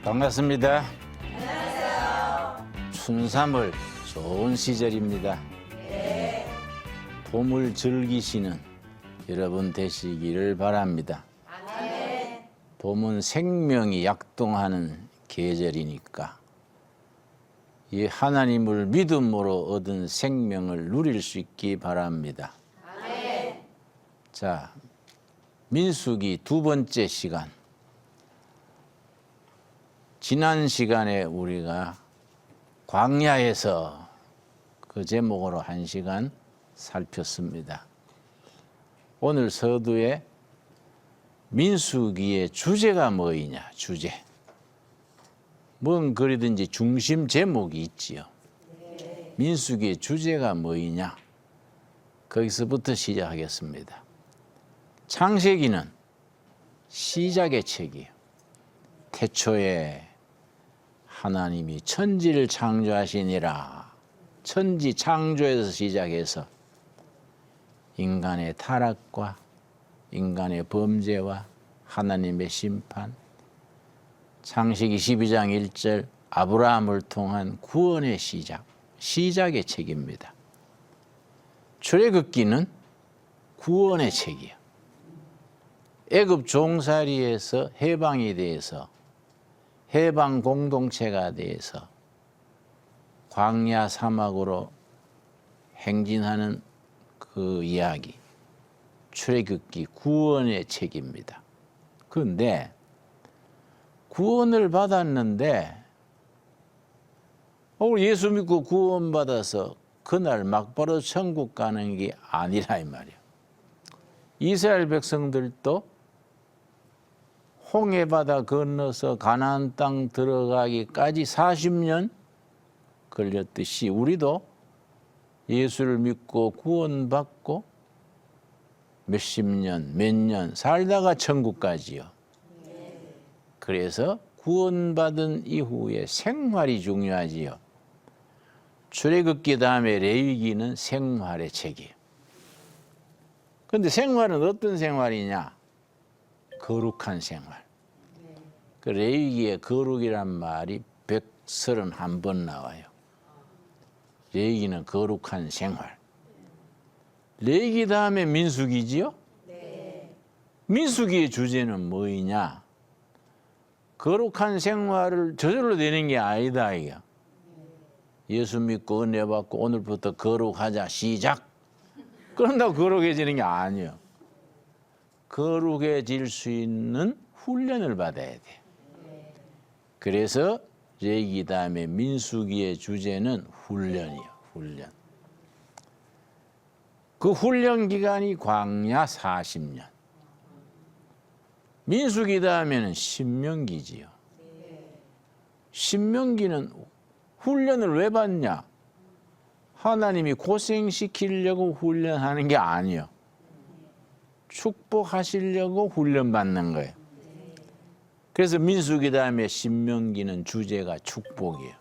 반갑습니다. 춘삼월 좋은 시절입니다. 봄을 즐기시는 여러분 되시기를 바랍니다. 봄은 생명이 약동하는 계절이니까 이 하나님을 믿음으로 얻은 생명을 누릴 수 있기 바랍니다. 자, 민수기 두 번째 시간. 지난 시간에 우리가 광야에서 그 제목으로 한 시간 살폈습니다. 오늘 서두에 민수기의 주제가 뭐이냐, 주제. 뭔 그리든지 중심 제목이 있지요. 민수기의 주제가 뭐이냐, 거기서부터 시작하겠습니다. 창세기는 시작의 책이에요. 태초에 하나님이 천지를 창조하시니라. 천지 창조에서 시작해서 인간의 타락과 인간의 범죄와 하나님의 심판, 창세기 12장 1절 아브라함을 통한 구원의 시작, 시작의 책입니다. 출애굽기는 구원의 책이에요. 애굽 종살이에서 해방에 대해서, 해방 공동체가 돼서 광야 사막으로 행진하는 그 이야기, 출애굽기 구원의 책입니다. 그런데 구원을 받았는데 예수 믿고 구원받아서 그날 막바로 천국 가는 게 아니라 이 말이에요. 이스라엘 백성들도 홍해바다 건너서 가나안 땅 들어가기까지 40년 걸렸듯이 우리도 예수를 믿고 구원받고 몇십 년, 몇 년 살다가 천국 가지요. 그래서 구원받은 이후에 생활이 중요하지요. 출애굽기 다음에 레위기는 생활의 책이에요. 그런데 생활은 어떤 생활이냐? 거룩한 생활. 그 레위기에 거룩이란 말이 131번 나와요. 레위기는 거룩한 생활. 레위기 다음에 민수기지요? 민수기의 주제는 뭐이냐? 거룩한 생활을 저절로 되는 게 아니다 이게. 예수 믿고 은혜 받고 오늘부터 거룩하자 시작. 그런다고 거룩해지는 게 아니에요. 거룩해질 수 있는 훈련을 받아야 돼. 그래서 레위기 다음에 민수기의 주제는 훈련이에요. 훈련. 그 훈련 기간이 광야 40년. 민수기 다음에는 신명기지요. 신명기는 훈련을 왜 받냐? 하나님이 고생시키려고 훈련하는 게 아니에요. 축복하시려고 훈련받는 거예요. 그래서 민수기 다음에 신명기는 주제가 축복이에요.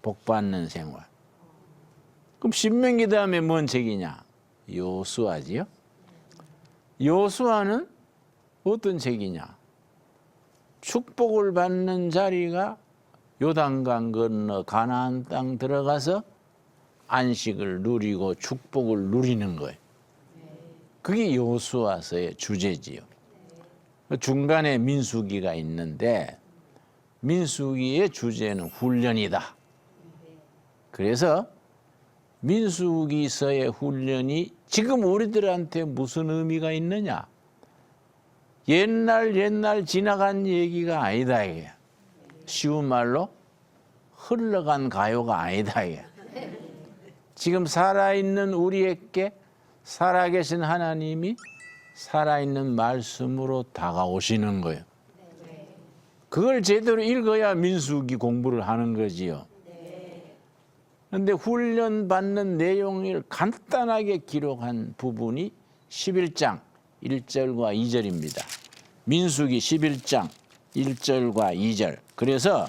복받는 생활. 그럼 신명기 다음에 뭔 책이냐? 여호수아지요. 여호수아는 어떤 책이냐? 축복을 받는 자리가 요단강 건너 가나안 땅 들어가서 안식을 누리고 축복을 누리는 거예요. 그게 여호수아서의 주제지요. 중간에 민수기가 있는데 민수기의 주제는 훈련이다. 그래서 민수기서의 훈련이 지금 우리들한테 무슨 의미가 있느냐? 옛날 지나간 얘기가 아니다 이게. 쉬운 말로 흘러간 가요가 아니다 이게. 지금 살아있는 우리에게 살아계신 하나님이 살아있는 말씀으로 다가오시는 거예요. 그걸 제대로 읽어야 민수기 공부를 하는 거지요. 그런데 훈련받는 내용을 간단하게 기록한 부분이 11장 1절과 2절입니다. 민수기 11장 1절과 2절. 그래서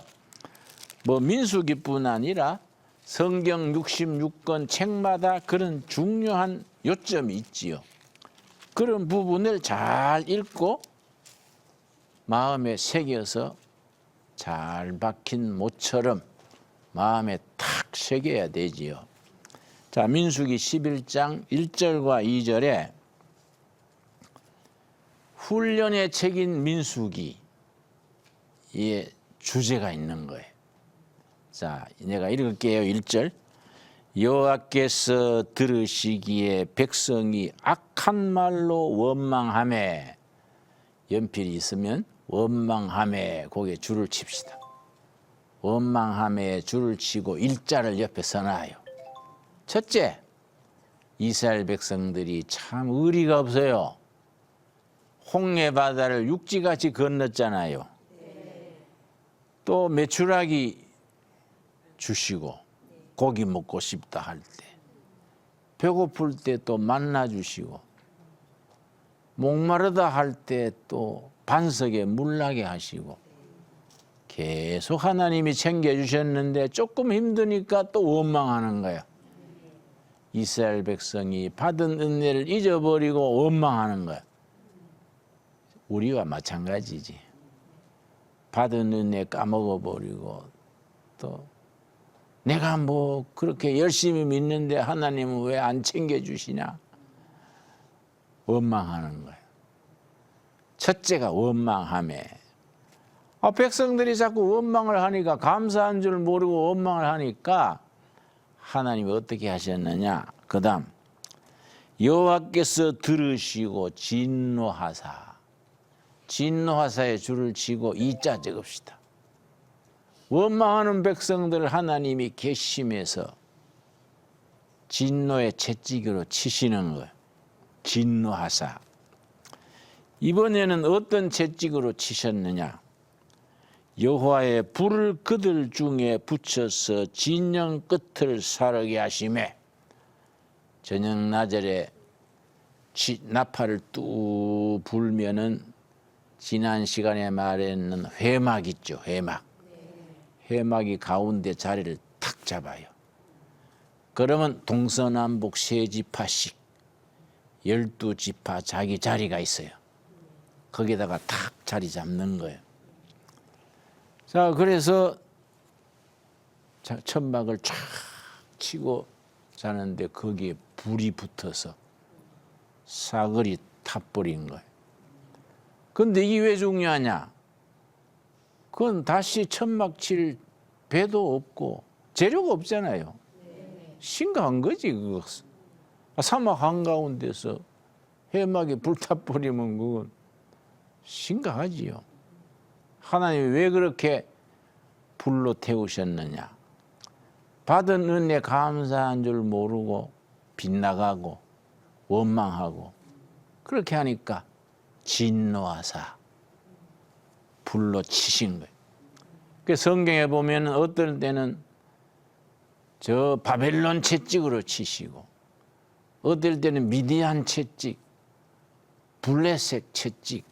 민수기뿐 아니라 성경 66권 책마다 그런 중요한 요점이 있지요. 그런 부분을 잘 읽고 마음에 새겨서 잘 박힌 못처럼 마음에 탁 새겨야 되지요. 자, 민수기 11장 1절과 2절에 훈련의 책인 민수기의 주제가 있는 거예요. 자, 내가 읽을게요. 1절. 여호와께서 들으시기에 백성이 악한 말로 원망하매, 연필이 있으면 원망하매 거기에 줄을 칩시다. 원망하매 줄을 치고 일자를 옆에 써놔요. 첫째, 이스라엘 백성들이 참 의리가 없어요. 홍해 바다를 육지같이 건넜잖아요. 또 메추라기 주시고 고기 먹고 싶다 할 때, 배고플 때 또 만나 주시고, 목마르다 할 때 또 반석에 물 나게 하시고, 계속 하나님이 챙겨주셨는데 조금 힘드니까 또 원망하는 거야. 이스라엘 백성이 받은 은혜를 잊어버리고 원망하는 거야. 우리와 마찬가지지. 받은 은혜 까먹어버리고, 또 내가 뭐 그렇게 열심히 믿는데 하나님은 왜 안 챙겨주시냐? 원망하는 거예요. 첫째가 원망하매. 백성들이 자꾸 원망을 하니까, 감사한 줄 모르고 원망을 하니까 하나님이 어떻게 하셨느냐? 그 다음, 여호와께서 들으시고 진노하사. 진노하사에 줄을 치고 이자 적읍시다. 원망하는 백성들을 하나님이 괘씸해서 진노의 채찍으로 치시는 거예요. 진노하사. 이번에는 어떤 채찍으로 치셨느냐? 여호와의 불을 그들 중에 붙여서 진영 끝을 사르게 하시매, 저녁 나절에 나팔을 뚝 불면은 지난 시간에 말했는 회막 있죠. 회막. 회막이 가운데 자리를 탁 잡아요. 그러면 동서남북 세 지파씩 12지파 자기 자리가 있어요. 거기다가 탁 자리 잡는 거예요. 자, 그래서 천막을 쫙 치고 자는데 거기에 불이 붙어서 사거리 타버린 거예요. 근데 이게 왜 중요하냐? 그건 다시 천막 칠 배도 없고 재료가 없잖아요. 심각한 거지, 그거. 사막 한가운데서 해막에 불타버리면 그건 심각하지요. 하나님이 왜 그렇게 불로 태우셨느냐? 받은 은혜 감사한 줄 모르고 빗나가고 원망하고 그렇게 하니까 진노하사 불로 치신 거예요. 그 성경에 보면 어떨 때는 저 바벨론 채찍으로 치시고, 어떨 때는 미디안 채찍, 블레셋 채찍,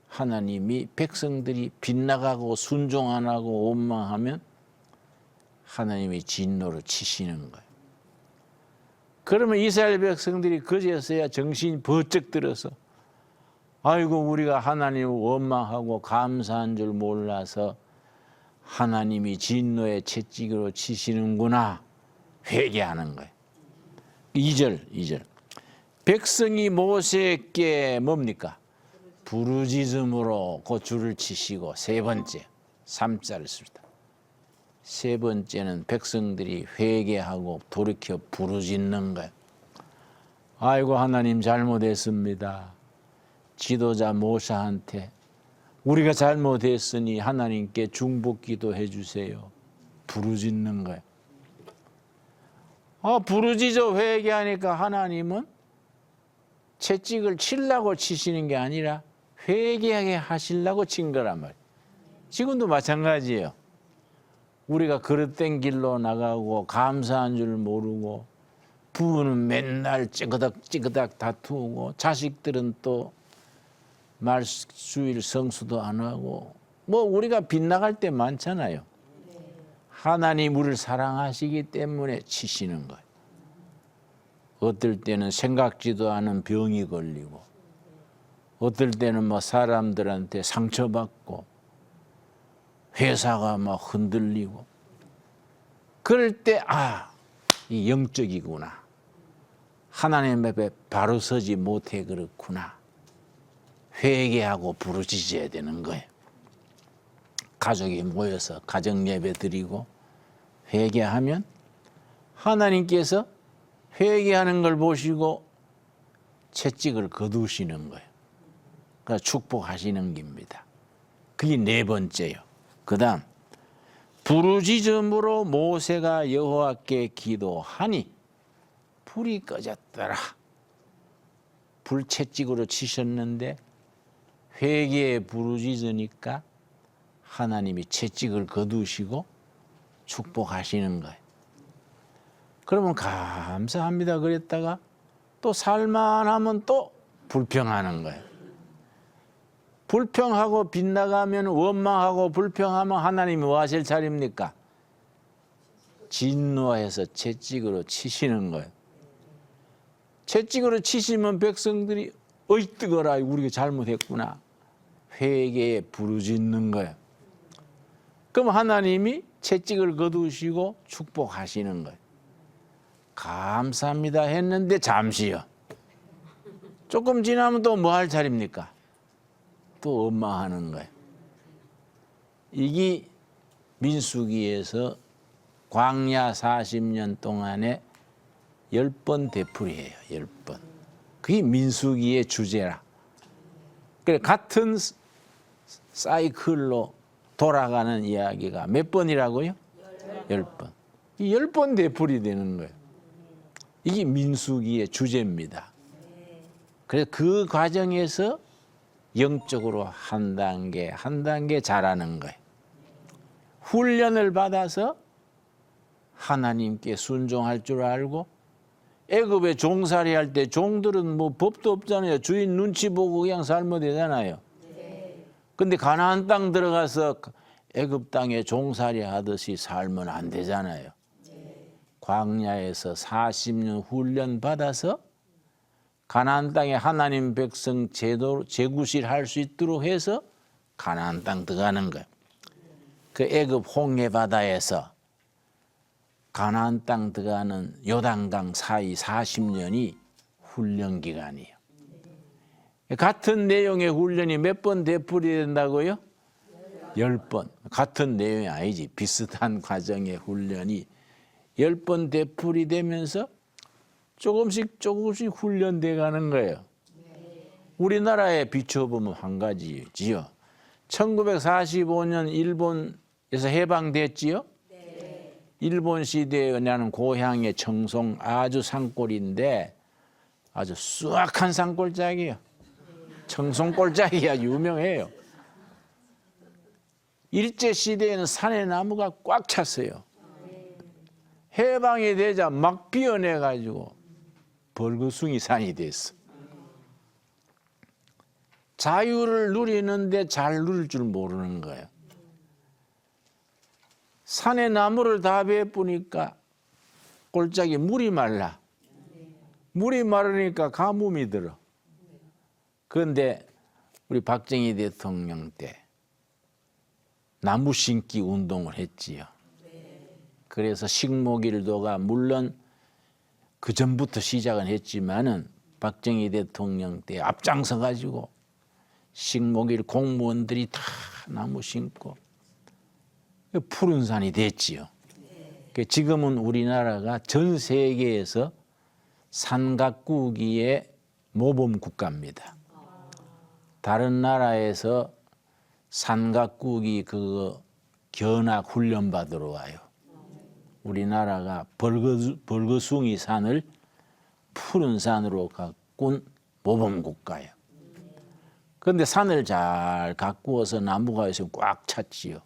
하나님이 백성들이 빗나가고 순종 안 하고 원망하면 하나님이 진노로 치시는 거예요. 그러면 이스라엘 백성들이 그제서야 정신이 번쩍 들어서, 아이고 우리가 하나님을 원망하고 감사한 줄 몰라서 하나님이 진노의 채찍으로 치시는구나, 회개하는 거예요. 2절. 백성이 모세에게 뭡니까? 부르짖음으로 그 줄을 치시고, 세 번째 3자를 씁니다. 세 번째는 백성들이 회개하고 돌이켜 부르짖는 거예요. 아이고 하나님 잘못했습니다. 지도자 모세한테 우리가 잘못했으니 하나님께 중보기도 해주세요. 부르짖는 거예요. 부르짖어 회개하니까 하나님은 채찍을 치려고 치시는 게 아니라 회개하게 하시려고 친 거란 말이에요. 지금도 마찬가지예요. 우리가 그릇된 길로 나가고 감사한 줄 모르고, 부부는 맨날 찌그닥 다투고, 자식들은 또 말수일 성수도 안 하고, 뭐 우리가 빗나갈 때 많잖아요. 하나님 우리를 사랑하시기 때문에 치시는 거예요. 어떨 때는 생각지도 않은 병이 걸리고, 어떨 때는 뭐 사람들한테 상처받고, 회사가 막 흔들리고 그럴 때 이 영적이구나. 하나님 앞에 바로 서지 못해 그렇구나. 회개하고 부르짖어야 되는 거예요. 가족이 모여서 가정 예배 드리고 회개하면 하나님께서 회개하는 걸 보시고 채찍을 거두시는 거예요. 그러니까 축복하시는 겁니다. 그게 네 번째요. 그 다음 부르짖음으로 모세가 여호와께 기도하니 불이 꺼졌더라. 불채찍으로 치셨는데 회개에 부르짖으니까 하나님이 채찍을 거두시고 축복하시는 거예요. 그러면 감사합니다 그랬다가 또 살만하면 또 불평하는 거예요. 불평하고 빗나가면 원망하고 불평하면 하나님이 뭐 하실 차례입니까? 진노해서 채찍으로 치시는 거예요. 채찍으로 치시면 백성들이 어이 뜨거라 우리가 잘못했구나. 회개에 부르짖는 거예요. 그럼 하나님이 채찍을 거두시고 축복하시는 거예요. 감사합니다 했는데 잠시요. 조금 지나면 또 뭐 할 차례입니까? 또 원망하는 거예요. 이게 민수기에서 광야 40년 동안에 10번 되풀이해요. 10번. 그게 민수기의 주제라. 그래 같은 사이클로 돌아가는 이야기가 몇 번이라고요? 10번. 이 10번 되풀이 되는 거예요. 이게 민수기의 주제입니다. 그래서 그 과정에서 영적으로 한 단계 한 단계 자라는 거예요. 훈련을 받아서 하나님께 순종할 줄 알고 애굽에 종살이 할 때 종들은 뭐 법도 없잖아요. 주인 눈치 보고 그냥 살면 되잖아요. 근데 가나안 땅 들어가서 애굽 땅에 종살이 하듯이 살면 안 되잖아요. 광야에서 40년 훈련 받아서 가나안 땅에 하나님 백성 재구실 할 수 있도록 해서 가나안 땅 들어가는 거예요. 그 애굽 홍해 바다에서 가나안 땅 들어가는 요단강 사이 40년이 훈련 기간이에요. 같은 내용의 훈련이 몇 번 되풀이 된다고요? 10번. 같은 내용이 아니지. 비슷한 과정의 훈련이 10번 되풀이 되면서 조금씩 훈련돼 가는 거예요. 우리나라에 비춰보면 한 가지지요. 1945년 일본에서 해방됐지요. 일본 시대에 나는 고향의 청송 아주 산골인데 아주 수확한 산골짜기예요. 청송골짜기가 유명해요. 일제 시대에는 산에 나무가 꽉 찼어요. 해방이 되자 막 비어내 가지고 벌거숭이 산이 됐어. 자유를 누리는데 잘 누릴 줄 모르는 거예요. 산에 나무를 다 베푸니까 골짜기 물이 말라. 물이 마르니까 가뭄이 들어. 그런데 우리 박정희 대통령 때 나무 심기 운동을 했지요. 그래서 식목일도가 물론 그 전부터 시작은 했지만은 박정희 대통령 때 앞장서 가지고 식목일 공무원들이 다 나무 심고 푸른 산이 됐지요. 지금은 우리나라가 전 세계에서 산 가꾸기의 모범 국가입니다. 다른 나라에서 산 가꾸기 그거 견학 훈련 받으러 와요. 우리나라가 벌거숭이 산을 푸른 산으로 가꾼 모범 국가예요. 그런데 산을 잘 가꾸어서 나무가 있으면 꽉 찼지요.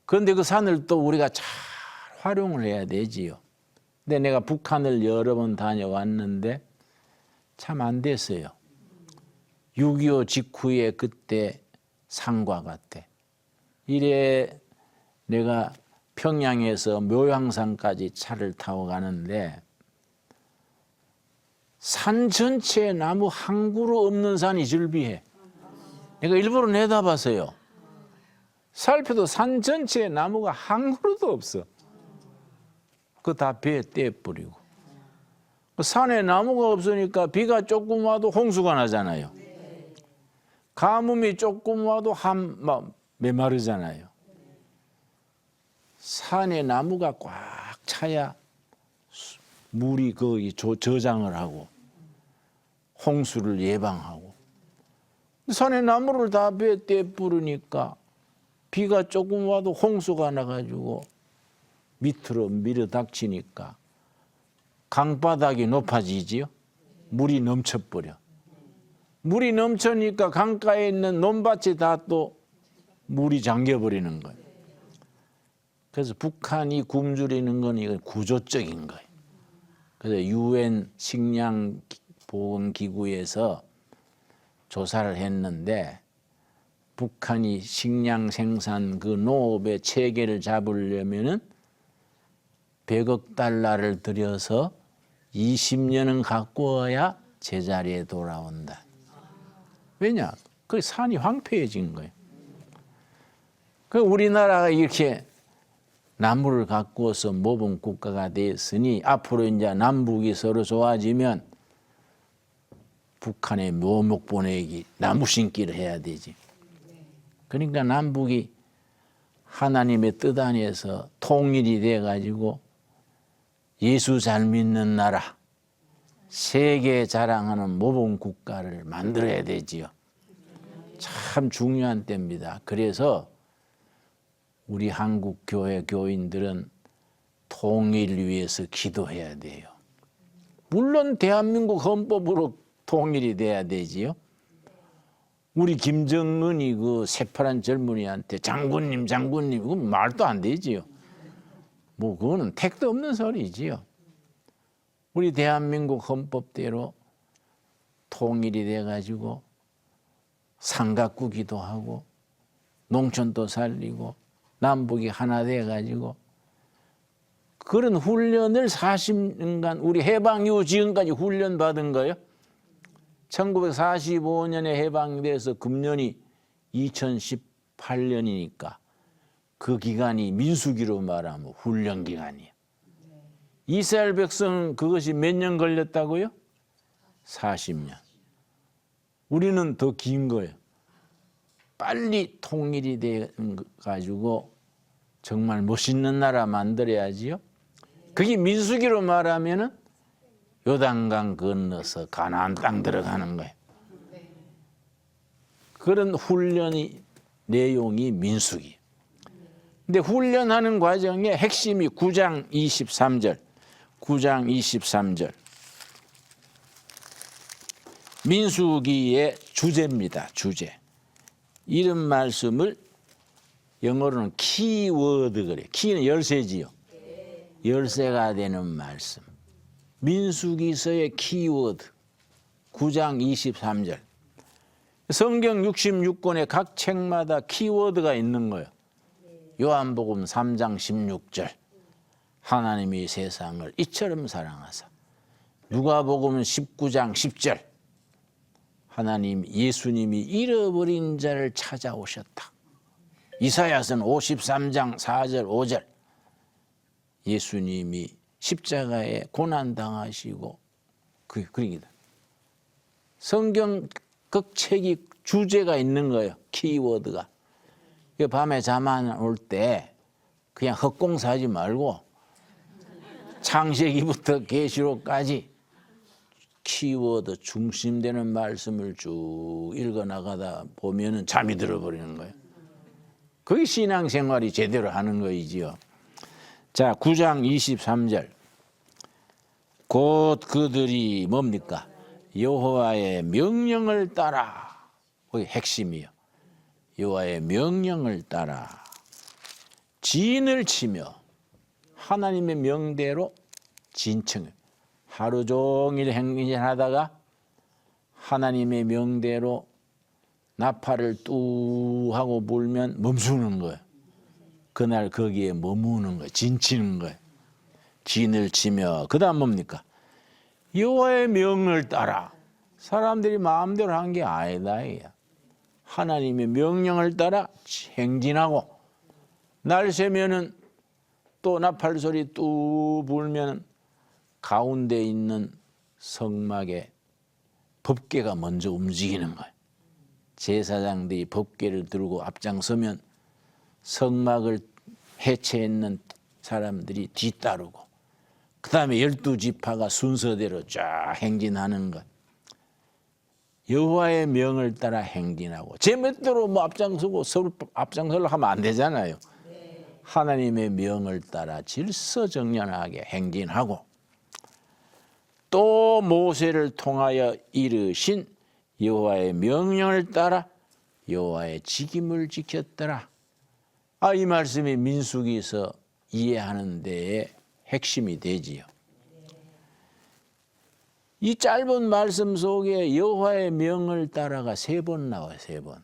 그런데 그 산을 또 우리가 잘 활용을 해야 되지요. 근데 내가 북한을 여러 번 다녀왔는데 참 안 됐어요. 6.25 직후에 그때 산과 같아. 이래 내가 평양에서 묘향산까지 차를 타고 가는데 산 전체에 나무 한 그루 없는 산이 즐비해. 내가 일부러 내다봤어요. 살펴도 산 전체에 나무가 한 그루도 없어. 그거 다 배에 떼버리고. 산에 나무가 없으니까 비가 조금 와도 홍수가 나잖아요. 가뭄이 조금 와도 메마르잖아요. 산에 나무가 꽉 차야 물이 거기 저장을 하고 홍수를 예방하고. 산에 나무를 다 배에 떼부르니까 비가 조금 와도 홍수가 나가지고 밑으로 밀어닥치니까 강바닥이 높아지지요. 물이 넘쳐버려. 물이 넘쳐니까 강가에 있는 논밭이 다 또 물이 잠겨버리는 거예요. 그래서 북한이 굶주리는 건 이건 구조적인 거예요. 그래서 UN 식량보건기구에서 조사를 했는데 북한이 식량 생산 그 농업의 체계를 잡으려면은 100억 달러를 들여서 20년은 갖고 와야 제자리에 돌아온다. 왜냐? 그 산이 황폐해진 거예요. 그 우리나라가 이렇게 나무를 갖고서 모범 국가가 됐으니 앞으로 이제 남북이 서로 좋아지면 북한에 묘목 보내기, 나무 심기를 해야 되지. 그러니까 남북이 하나님의 뜻 안에서 통일이 돼가지고 예수 잘 믿는 나라, 세계에 자랑하는 모범 국가를 만들어야 되지요. 참 중요한 때입니다. 그래서 우리 한국 교회 교인들은 통일을 위해서 기도해야 돼요. 물론 대한민국 헌법으로 통일이 돼야 되지요. 우리 김정은이 그 새파란 젊은이한테 장군님 그거 말도 안 되지요. 뭐 그거는 택도 없는 소리지요. 우리 대한민국 헌법대로 통일이 돼가지고 삼각구 기도하고 농촌도 살리고 남북이 하나 돼가지고 그런 훈련을 40년간 우리 해방 이후 지금까지 훈련 받은 거예요. 1945년에 해방돼서 금년이 2018년이니까 그 기간이 민수기로 말하면 훈련 기간이에요. 이스라엘 백성 그것이 몇 년 걸렸다고요? 40년. 우리는 더 긴 거예요. 빨리 통일이 돼 가지고 정말 멋있는 나라 만들어야지요. 그게 민수기로 말하면은 요단강 건너서 가나안 땅 들어가는 거예요. 그런 훈련이 내용이 민수기. 근데 훈련하는 과정의 핵심이 9장 23절. 9장 23절. 민수기의 주제입니다. 주제. 이런 말씀을 영어로는 키워드 그래요. 키는 열쇠지요. 열쇠가 되는 말씀. 민수기서의 키워드 9장 23절. 성경 66권의 각 책마다 키워드가 있는 거예요. 요한복음 3장 16절. 하나님이 세상을 이처럼 사랑하사. 누가복음 19장 10절. 하나님 예수님이 잃어버린 자를 찾아오셨다. 이사야서는 53장 4절 5절. 예수님이 십자가에 고난당하시고 그러기다. 성경 그 책이 주제가 있는 거예요. 키워드가. 밤에 잠 안 올 때 그냥 헛공사하지 말고 창세기부터 계시록까지 키워드 중심되는 말씀을 쭉 읽어나가다 보면은 잠이 들어버리는 거예요. 그게 신앙생활이 제대로 하는 거이지요. 자, 9장 23절. 곧 그들이 뭡니까? 여호와의 명령을 따라. 거기 핵심이요. 여호와의 명령을 따라 진을 치며 하나님의 명대로 진청을 하루 종일 행진하다가 하나님의 명대로 나팔을 뚜 하고 불면 멈추는 거예요. 그날 거기에 머무는 거예요. 진치는 거예요. 진을 치며 그 다음 뭡니까? 여호와의 명을 따라. 사람들이 마음대로 한 게 아니다. 하나님의 명령을 따라 행진하고, 날 새면은 또 나팔 소리 뚝 불면 가운데 있는 성막에 법궤가 먼저 움직이는 거예요. 제사장들이 법궤를 들고 앞장서면 성막을 해체했는 사람들이 뒤따르고, 그 다음에 12지파가 순서대로 쫙 행진하는 것. 여호와의 명을 따라 행진하고, 제 멋대로 뭐 앞장서고 서로 앞장서려 하면 안 되잖아요. 하나님의 명을 따라 질서정연하게 행진하고, 또 모세를 통하여 이르신 여호와의 명령을 따라 여호와의 직임을 지켰더라. 이 말씀이 민수기에서 이해하는 데에 핵심이 되지요. 이 짧은 말씀 속에 여호와의 명을 따라가 3번 나와요. 3번.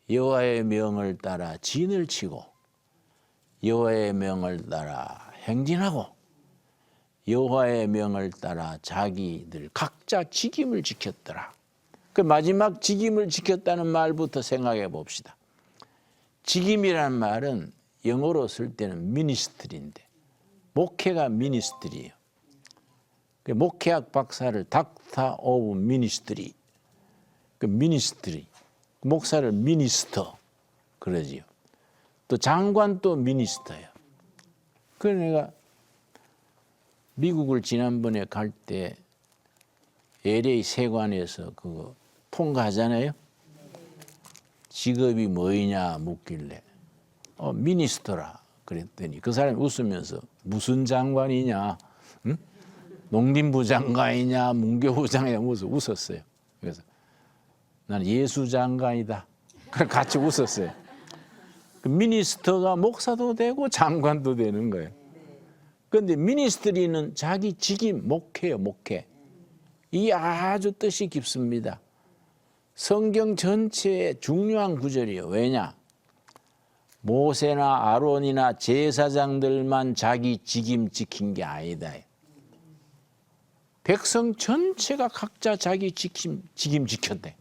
여호와의 명을 따라 진을 치고, 여호와의 명을 따라 행진하고, 여호와의 명을 따라 자기들 각자 직임을 지켰더라. 그 마지막 직임을 지켰다는 말부터 생각해 봅시다. 직임이란 말은 영어로 쓸 때는 미니스트리인데, 목회가 미니스트리예요. 목회학 박사를 닥터 오브 미니스트리, 그 미니스트리, 목사를 미니스터 그러지요. 또 장관도 미니스터예요. 그래서 내가 미국을 지난번에 갈 때 LA 세관에서 그거 통과하잖아요. 직업이 뭐이냐 묻길래 미니스터라 그랬더니 그 사람이 웃으면서 무슨 장관이냐, 응? 농림부 장관이냐 문교부 장관이냐 웃었어요. 그래서 나는 예수 장관이다. 그래서 같이 웃었어요. 그 미니스터가 목사도 되고 장관도 되는 거예요. 그런데 미니스트리는 자기 직임, 목회요, 목회. 이게 아주 뜻이 깊습니다. 성경 전체의 중요한 구절이에요. 왜냐? 모세나 아론이나 제사장들만 자기 직임 지킨 게 아니다. 백성 전체가 각자 자기 직임 지켰대.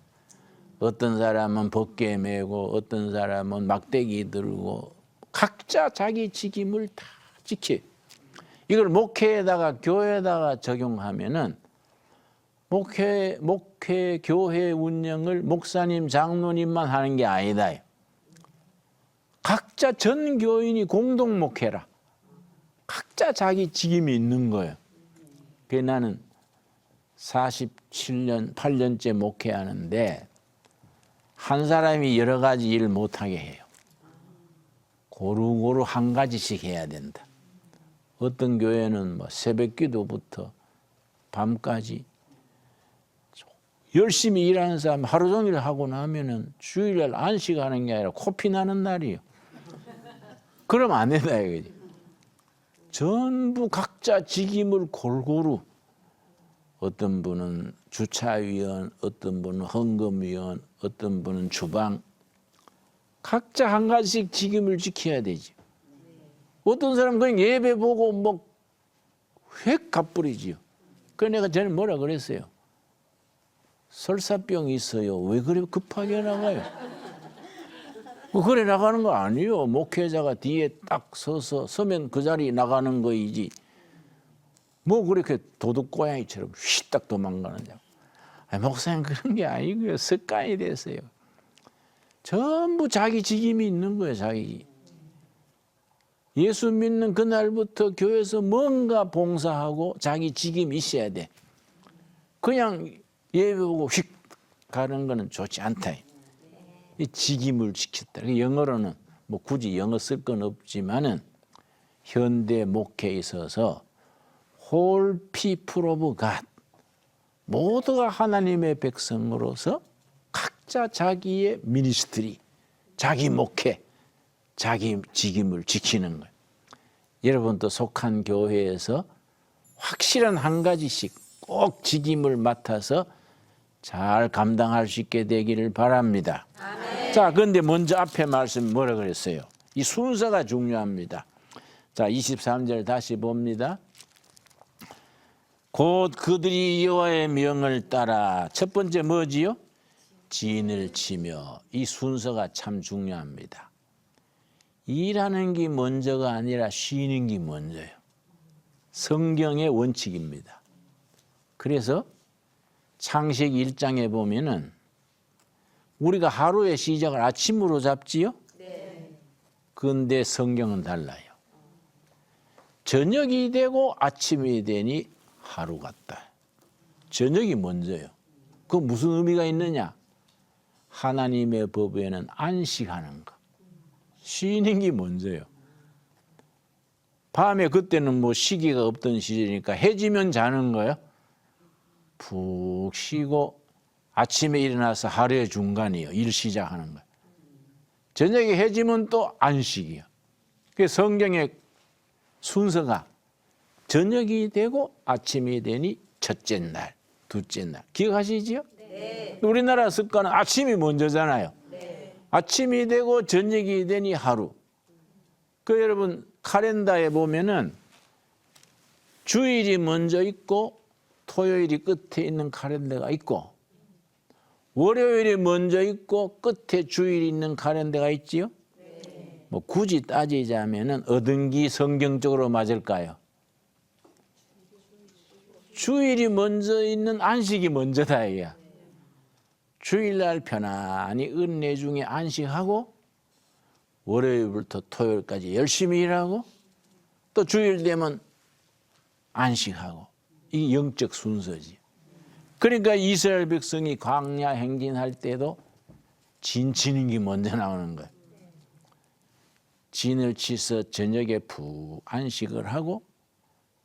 어떤 사람은 법궤 메고, 어떤 사람은 막대기 들고, 각자 자기 직임을 다 지켜. 이걸 목회에다가 교회에다가 적용하면은 목회 교회 운영을 목사님 장로님만 하는 게 아니다. 각자 전 교인이 공동 목회라. 각자 자기 직임이 있는 거예요. 그래서 나는 47년 8년째 목회하는데 한 사람이 여러 가지 일을 못하게 해요. 고루고루 한 가지씩 해야 된다. 어떤 교회는 뭐 새벽 기도부터 밤까지 열심히 일하는 사람 하루 종일 하고 나면은 주일날 안식하는 게 아니라 코피 나는 날이에요. 그러면 안 된다 이거지. 전부 각자 직임을 골고루, 어떤 분은 주차위원, 어떤 분은 헌금위원, 어떤 분은 주방, 각자 한 가지씩 직임을 지켜야 되지. 어떤 사람은 그냥 예배 보고 뭐 획 가버리지요. 그래서 내가 전에 뭐라 그랬어요? 설사병 있어요. 왜 그래 급하게 나가요? 그래 나가는 거 아니에요. 목회자가 뒤에 딱 서면 그 자리 나가는 거이지. 뭐 그렇게 도둑고양이처럼 휘딱 도망가느냐고. 목사님 그런 게 아니고요. 습관이 됐어요. 전부 자기 직임이 있는 거예요. 자기. 예수 믿는 그날부터 교회에서 뭔가 봉사하고 자기 직임이 있어야 돼. 그냥 예배 보고 휙 가는 거는 좋지 않다. 이 직임을 지켰다. 영어로는 뭐 굳이 영어 쓸 건 없지만은 현대 목회에 있어서 whole people of God, 모두가 하나님의 백성으로서 각자 자기의 미니스트리, 자기 목회, 자기 직임을 지키는 거예요. 여러분도 속한 교회에서 확실한 한 가지씩 꼭 직임을 맡아서 잘 감당할 수 있게 되기를 바랍니다. 아멘. 자, 그런데 먼저 앞에 말씀 뭐라 그랬어요? 이 순서가 중요합니다. 자, 23절 다시 봅니다. 곧 그들이 여호와의 명을 따라, 첫 번째 뭐지요? 진을 치며, 이 순서가 참 중요합니다. 일하는 게 먼저가 아니라 쉬는 게 먼저예요. 성경의 원칙입니다. 그래서 창세기 1장에 보면은 우리가 하루의 시작을 아침으로 잡지요? 그런데 성경은 달라요. 저녁이 되고 아침이 되니 하루 같다. 저녁이 먼저요. 그 무슨 의미가 있느냐? 하나님의 법에는 안식하는 거, 쉬는 게 먼저요. 밤에 그때는 뭐 시기가 없던 시절이니까 해지면 자는 거예요. 푹 쉬고 아침에 일어나서 하루의 중간이요. 일 시작하는 거예요. 저녁에 해지면 또 안식이요. 그 성경의 순서가 저녁이 되고 아침이 되니 첫째 날, 둘째 날. 기억하시지요? 네. 우리나라 습관은 아침이 먼저잖아요. 네. 아침이 되고 저녁이 되니 하루. 그 여러분 카렌다에 보면은 주일이 먼저 있고 토요일이 끝에 있는 카렌다가 있고 월요일이 먼저 있고 끝에 주일이 있는 카렌다가 있지요? 네. 뭐 굳이 따지자면은 어떤 게 성경적으로 맞을까요? 주일이 먼저 있는 안식이 먼저다 이게. 주일날 편안히 은혜 중에 안식하고 월요일부터 토요일까지 열심히 일하고 또 주일 되면 안식하고 이게 영적 순서지. 그러니까 이스라엘 백성이 광야 행진할 때도 진 치는 게 먼저 나오는 거예요. 진을 치서 저녁에 푹 안식을 하고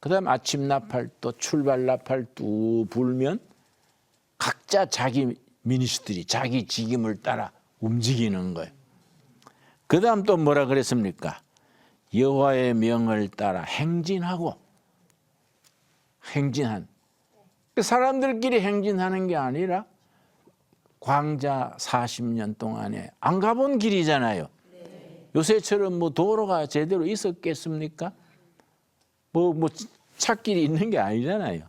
그다음 아침 나팔 또 출발 나팔 뚝 불면 각자 자기 미니스트리 자기 직임을 따라 움직이는 거예요. 그다음 또 뭐라 그랬습니까? 여호와의 명을 따라 행진하고 행진한 사람들끼리 행진하는 게 아니라 광자 40년 동안에 안 가본 길이잖아요. 요새처럼 뭐 도로가 제대로 있었겠습니까? 뭐 찾길이 있는 게 아니잖아요.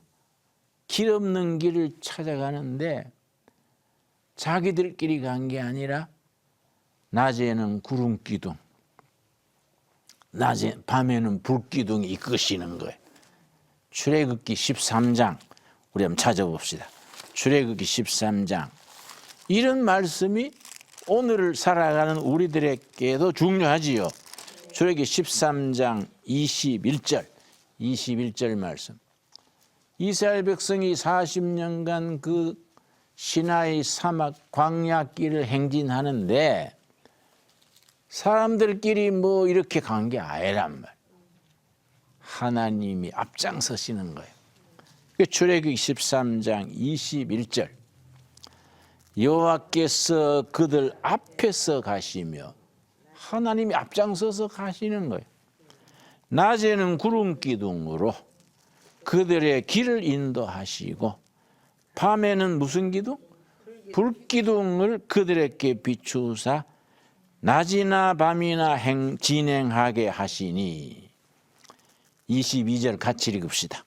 길 없는 길을 찾아가는데 자기들끼리 간 게 아니라 낮에는 구름기둥, 밤에는 불기둥이 이끄시는 거예요. 출애굽기 13장 우리 한번 찾아봅시다. 출애굽기 13장 이런 말씀이 오늘을 살아가는 우리들에게도 중요하지요. 출애굽기 13장 21절 말씀. 이스라엘 백성이 40년간 그 시나이 사막 광야길을 행진하는데 사람들끼리 뭐 이렇게 간 게 아니란 말. 하나님이 앞장서시는 거예요. 출애굽기 13장 21절 여호와께서 그들 앞에서 가시며 하나님이 앞장서서 가시는 거예요. 낮에는 구름 기둥으로 그들의 길을 인도하시고 밤에는 무슨 기둥? 불기둥을 그들에게 비추사 낮이나 밤이나 진행하게 하시니 22절 같이 읽읍시다.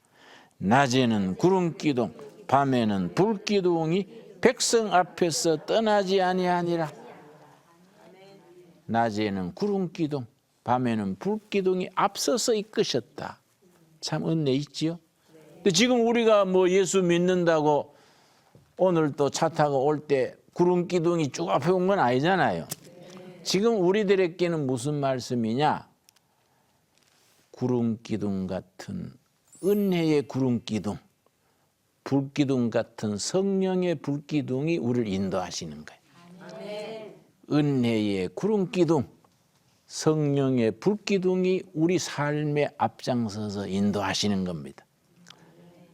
낮에는 구름 기둥 밤에는 불기둥이 백성 앞에서 떠나지 아니하니라. 낮에는 구름 기둥 밤에는 불기둥이 앞서서 이끄셨다. 참 은혜 있지요. 근데 지금 우리가 뭐 예수 믿는다고 오늘 또 차 타고 올 때 구름 기둥이 쭉 앞에 온 건 아니잖아요. 지금 우리들에게는 무슨 말씀이냐? 구름 기둥 같은 은혜의 구름 기둥, 불기둥 같은 성령의 불기둥이 우리를 인도하시는 거예요. 은혜의 구름 기둥, 성령의 불기둥이 우리 삶에 앞장서서 인도하시는 겁니다.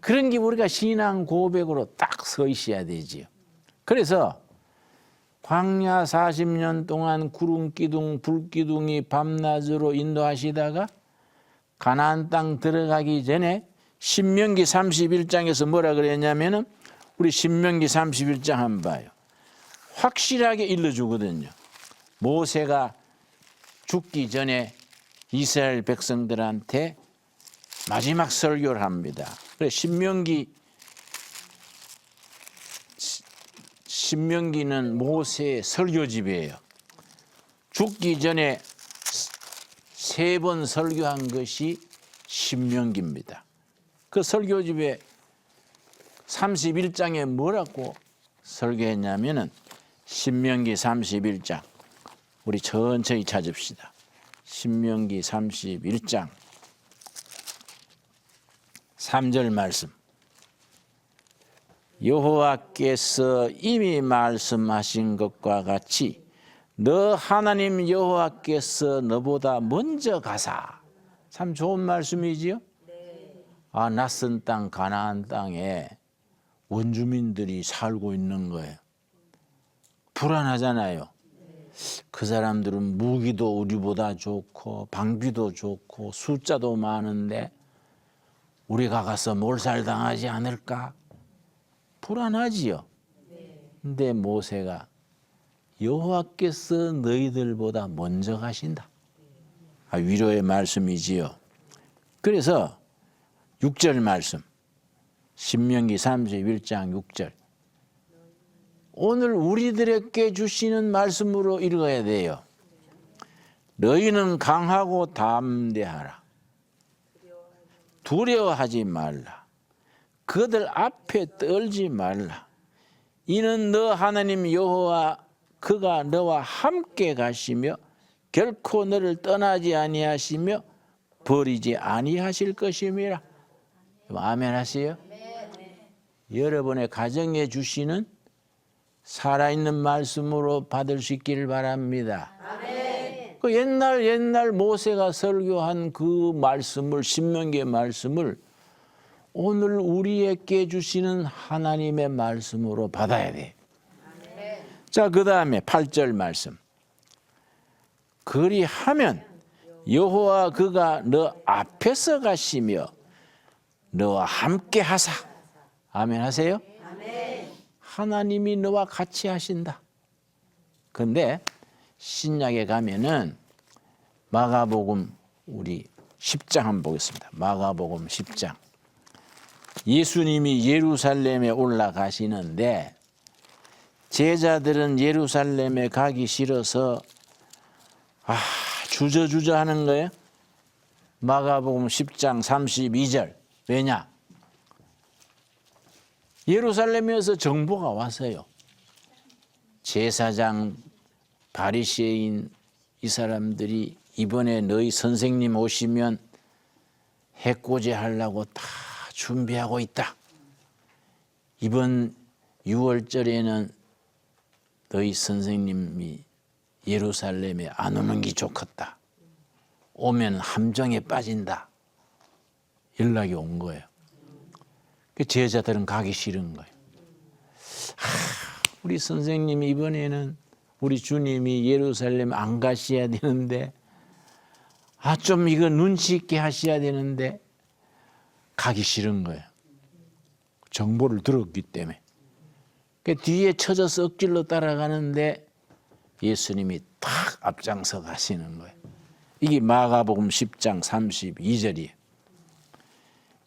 그런 게 우리가 신앙 고백으로 딱 서 있어야 되지요. 그래서 광야 40년 동안 구름 기둥, 불기둥이 밤낮으로 인도하시다가 가나안 땅 들어가기 전에 신명기 31장에서 뭐라 그랬냐면은 우리 신명기 31장 한번 봐요. 확실하게 일러주거든요. 모세가 죽기 전에 이스라엘 백성들한테 마지막 설교를 합니다. 그래서 신명기 신명기는 모세의 설교집이에요. 죽기 전에 3번 설교한 것이 신명기입니다. 그 설교집에 31장에 뭐라고 설교했냐면은 신명기 31장 우리 천천히 찾읍시다. 신명기 31장 3절 말씀. 여호와께서 이미 말씀하신 것과 같이 너 하나님 여호와께서 너보다 먼저 가사. 참 좋은 말씀이지요? 아, 낯선 땅 가나안 땅에 원주민들이 살고 있는 거예요. 불안하잖아요. 그 사람들은 무기도 우리보다 좋고 방비도 좋고 숫자도 많은데 우리가 가서 몰살당하지 않을까? 불안하지요. 근데 모세가 여호와께서 너희들보다 먼저 가신다. 아, 위로의 말씀이지요. 그래서 6절 말씀 신명기 31장 6절 오늘 우리들에게 주시는 말씀으로 읽어야 돼요. 너희는 강하고 담대하라. 두려워하지 말라. 그들 앞에 떨지 말라. 이는 너 하나님 여호와 그가 너와 함께 가시며 결코 너를 떠나지 아니하시며 버리지 아니하실 것임이라. 아멘 하세요. 여러분의 가정에 주시는 살아있는 말씀으로 받을 수 있기를 바랍니다. 그 옛날 모세가 설교한 그 말씀을 신명기의 말씀을 오늘 우리에게 주시는 하나님의 말씀으로 받아야 돼. 자, 그 다음에 8절 말씀. 그리하면 여호와 그가 너 앞에서 가시며 너와 함께 하사. 아멘 하세요. 하나님이 너와 같이 하신다. 그런데 신약에 가면은 마가복음 우리 10장 한번 보겠습니다. 마가복음 10장. 예수님이 예루살렘에 올라가시는데 제자들은 예루살렘에 가기 싫어서 주저주저 하는 거예요. 마가복음 10장 32절. 왜냐? 예루살렘에서 정보가 왔어요. 제사장, 바리새인 이 사람들이 이번에 너희 선생님 오시면 해코지 하려고 다 준비하고 있다. 이번 6월절에는 너희 선생님이 예루살렘에 안 오는 게 좋겠다. 오면 함정에 빠진다. 연락이 온 거예요. 제자들은 가기 싫은 거예요. 우리 선생님이 이번에는 우리 주님이 예루살렘 안 가셔야 되는데 좀 이거 눈치 있게 하셔야 되는데 가기 싫은 거예요. 정보를 들었기 때문에. 뒤에 쳐져서 억질로 따라가는데 예수님이 탁 앞장서 가시는 거예요. 이게 마가복음 10장 32절이에요.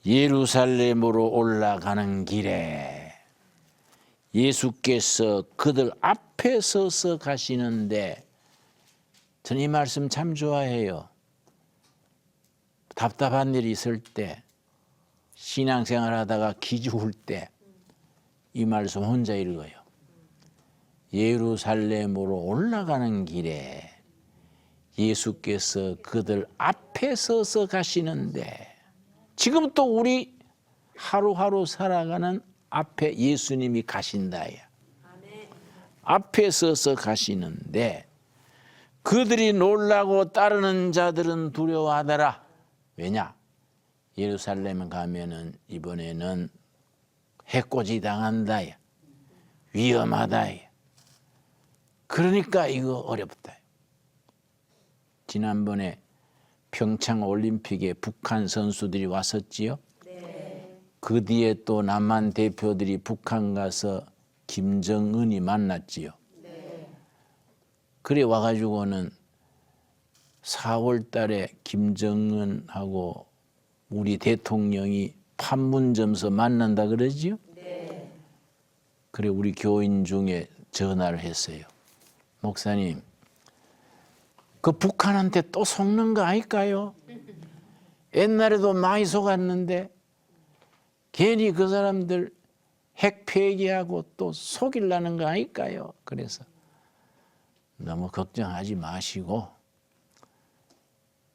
예루살렘으로 올라가는 길에 예수께서 그들 앞에 서서 가시는데 저는 이 말씀 참 좋아해요. 답답한 일이 있을 때 신앙생활 하다가 기죽을 때 이 말씀 혼자 읽어요. 예루살렘으로 올라가는 길에 예수께서 그들 앞에 서서 가시는데 지금 또 우리 하루하루 살아가는 앞에 예수님이 가신다야. 앞에 서서 가시는데 그들이 놀라고 따르는 자들은 두려워하더라. 왜냐? 예루살렘 가면은 이번에는 해코지 당한다야. 위험하다야. 그러니까 이거 어렵다. 지난번에 평창 올림픽에 북한 선수들이 왔었지요. 그 뒤에 또 남한 대표들이 북한 가서 김정은이 만났지요. 그래 와가지고는 4월 달에 김정은하고 우리 대통령이 판문점에서 만난다 그러지요. 그래 우리 교인 중에 전화를 했어요. 목사님, 그 북한한테 또 속는 거 아닐까요? 옛날에도 많이 속았는데 괜히 그 사람들 핵 폐기하고 또 속이려는 거 아닐까요? 그래서 너무 걱정하지 마시고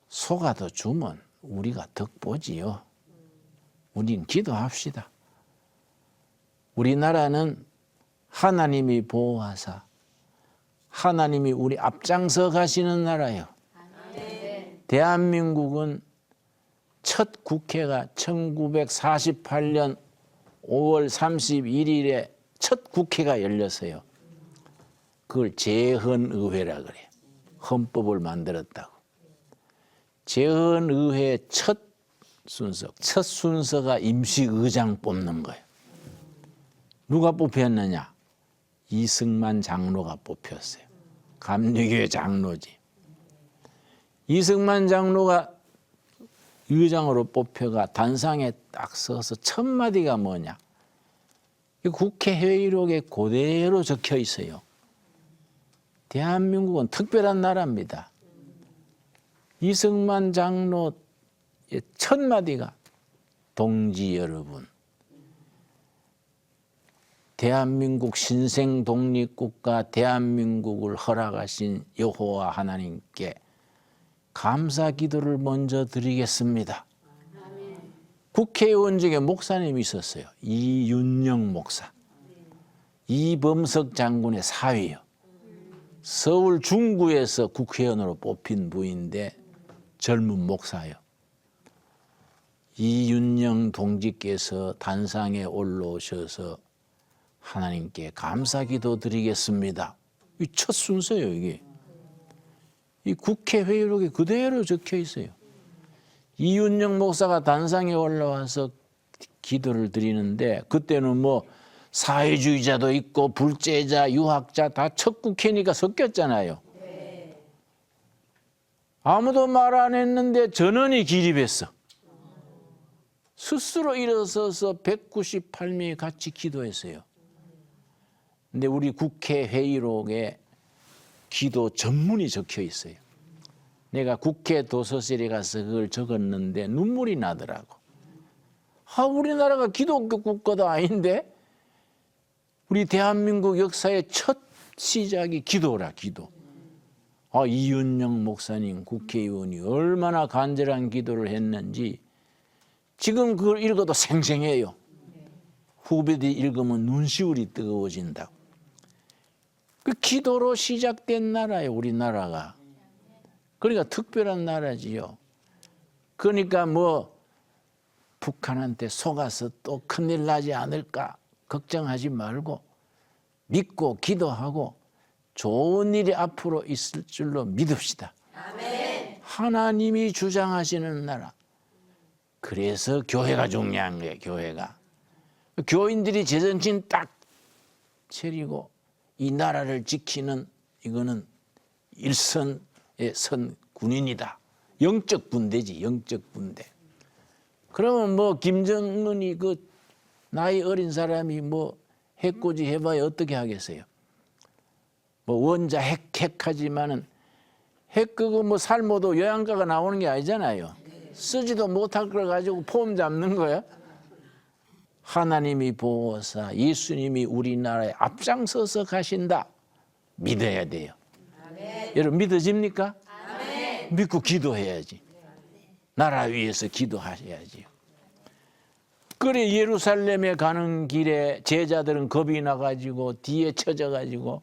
속아도 주면 우리가 덕보지요. 우린 기도합시다. 우리나라는 하나님이 보호하사 하나님이 우리 앞장서 가시는 나라예요. 대한민국은 첫 국회가 1948년 5월 31일에 첫 국회가 열렸어요. 그걸 재헌의회라 그래요. 헌법을 만들었다고. 재헌의회 첫 순서가 임시의장 뽑는 거예요. 누가 뽑혔느냐? 이승만 장로가 뽑혔어요. 감리교회 장로지. 이승만 장로가 의장으로 뽑혀가 단상에 딱 서서 첫 마디가 뭐냐? 국회 회의록에 그대로 적혀 있어요. 대한민국은 특별한 나라입니다. 이승만 장로의 첫 마디가 동지 여러분, 대한민국 신생 독립국가 대한민국을 허락하신 여호와 하나님께 감사 기도를 먼저 드리겠습니다. 국회의원 중에 목사님이 있었어요. 이윤영 목사. 이범석 장군의 사위요. 서울 중구에서 국회의원으로 뽑힌 부인데 젊은 목사요. 이윤영 동지께서 단상에 올라오셔서 하나님께 감사기도 드리겠습니다. 이 첫 순서예요, 이게. 이 국회 회의록에 그대로 적혀 있어요. 이윤영 목사가 단상에 올라와서 기도를 드리는데 그때는 뭐 사회주의자도 있고 불제자, 유학자 다 첫 국회니까 섞였잖아요. 아무도 말 안 했는데 전원이 기립했어. 스스로 일어서서 198명이 같이 기도했어요. 근데 우리 국회 회의록에 기도 전문이 적혀 있어요. 내가 국회 도서실에 가서 그걸 적었는데 눈물이 나더라고. 우리나라가 기독교 국가도 아닌데 우리 대한민국 역사의 첫 시작이 기도라, 기도. 이윤영 목사님 국회의원이 얼마나 간절한 기도를 했는지 지금 그걸 읽어도 생생해요. 후배들이 읽으면 눈시울이 뜨거워진다고. 그 기도로 시작된 나라예요, 우리나라가. 그러니까 특별한 나라지요. 그러니까 뭐 북한한테 속아서 또 큰일 나지 않을까 걱정하지 말고 믿고 기도하고 좋은 일이 앞으로 있을 줄로 믿읍시다. 아멘. 하나님이 주장하시는 나라. 그래서 교회가 중요한 거예요, 교회가. 교인들이 제정신 딱 차리고 이 나라를 지키는 이거는 일선의 선 군인이다. 영적 분대지, 영적 분대. 그러면 뭐 김정은이 그 나이 어린 사람이 뭐 해코지 해봐야 어떻게 하겠어요? 뭐 원자 핵하지만은 핵 그거 뭐 삶아도 영양가가 나오는 게 아니잖아요. 쓰지도 못할 걸 가지고 폼 잡는 거야. 하나님이 보호사 예수님이 우리나라에 앞장서서 가신다. 믿어야 돼요. 아멘. 여러분 믿어집니까? 아멘. 믿고 기도해야지. 나라 위해서 기도하셔야지. 그래 예루살렘에 가는 길에 제자들은 겁이 나가지고 뒤에 쳐져가지고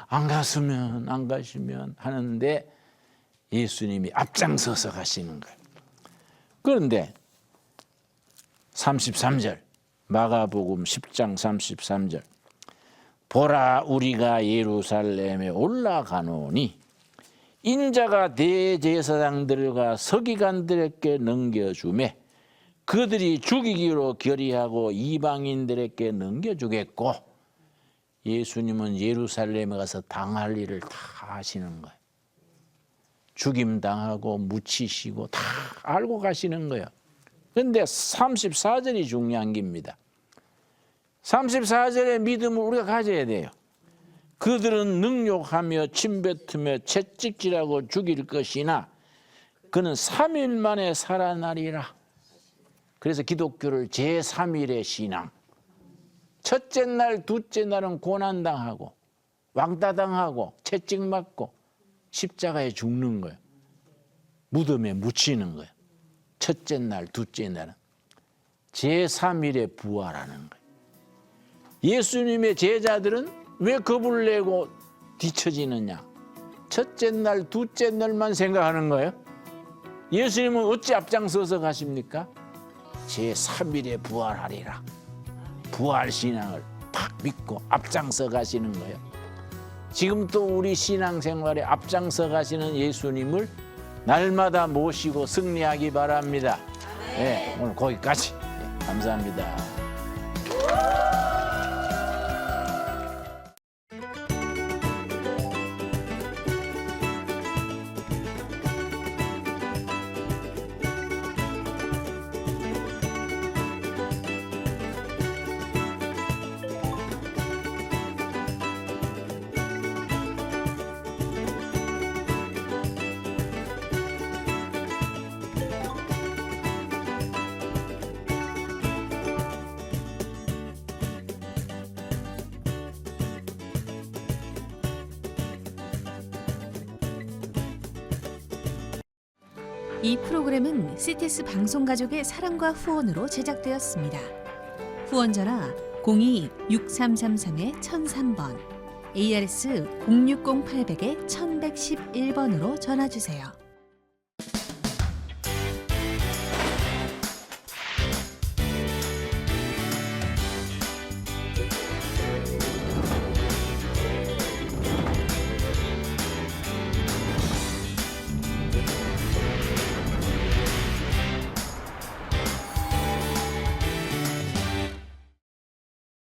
안 가시면 하는데 예수님이 앞장서서 가시는 거예요. 그런데 33절 마가복음 10장 33절 보라 우리가 예루살렘에 올라가노니 인자가 대제사장들과 서기관들에게 넘겨주매 그들이 죽이기로 결의하고 이방인들에게 넘겨주겠고 예수님은 예루살렘에 가서 당할 일을 다 하시는 거예요. 죽임당하고 묻히시고 다 알고 가시는 거예요. 그런데 34절이 중요한 겁니다. 34절의 믿음을 우리가 가져야 돼요. 그들은 능욕하며 침뱉으며 채찍질하고 죽일 것이나 그는 3일 만에 살아나리라. 그래서 기독교를 제3일의 신앙. 첫째 날, 둘째 날은 고난당하고 왕따당하고 채찍맞고 십자가에 죽는 거예요. 무덤에 묻히는 거예요. 첫째 날, 둘째 날은 제3일에 부활하는 거예요. 예수님의 제자들은 왜 겁을 내고 뒤처지느냐? 첫째 날, 둘째 날만 생각하는 거예요. 예수님은 어찌 앞장서서 가십니까? 제3일에 부활하리라. 부활신앙을 팍 믿고 앞장서 가시는 거예요. 지금 또 우리 신앙생활에 앞장서 가시는 예수님을 날마다 모시고 승리하기 바랍니다. 네, 오늘 거기까지. 네, 감사합니다. 이 프로그램은 CTS 방송가족의 사랑과 후원으로 제작되었습니다. 후원 전화 02-6333-1003번, ARS 060-800-1111번으로 전화 주세요.